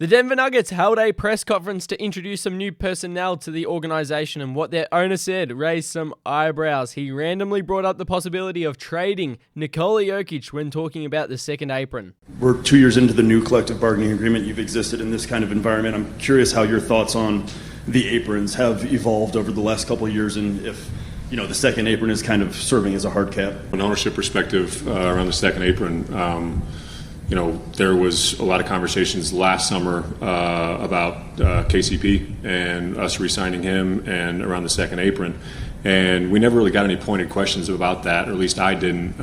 The Denver Nuggets held a press conference to introduce some new personnel to the organization, and what their owner said raised some eyebrows. He randomly brought up the possibility of trading Nikola Jokic when talking about the second apron. We're 2 years into the new collective bargaining agreement. You've existed in this kind of environment. I'm curious how your thoughts on the aprons have evolved over the last couple of years, and if the second apron is kind of serving as a hard cap. An ownership perspective around the second apron, there was a lot of conversations last summer about KCP and us re-signing him and around the second apron. And we never really got any pointed questions about that, or at least I didn't.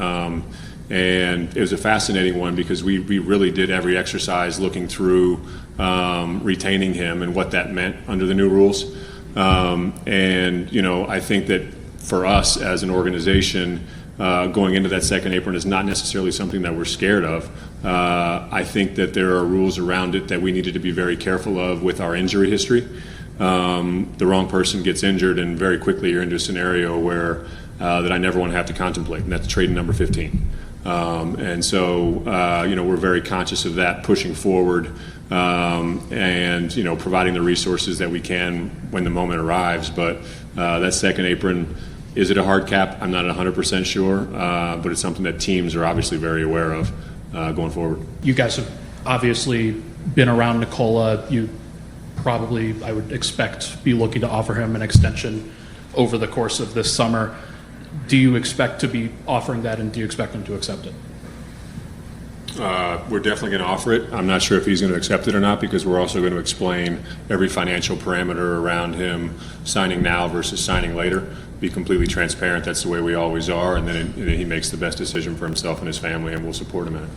And it was a fascinating one because we really did every exercise looking through retaining him and what that meant under the new rules. I think that for us as an organization, going into that second apron is not necessarily something that we're scared of. I think that there are rules around it that we needed to be very careful of with our injury history. The wrong person gets injured, and very quickly you're into a scenario where that I never want to have to contemplate, and that's trade number 15. We're very conscious of that pushing forward, and providing the resources that we can when the moment arrives. But that second apron, is it a hard cap? I'm not 100% sure, but it's something that teams are obviously very aware of going forward. You guys have obviously been around Nikola. You probably, I would expect, be looking to offer him an extension over the course of this summer. Do you expect to be offering that, and do you expect him to accept it? We're definitely going to offer it. I'm not sure if he's going to accept it or not, because we're also going to explain every financial parameter around him signing now versus signing later. Be completely transparent. That's the way we always are, and then he makes the best decision for himself and his family, and we'll support him in it.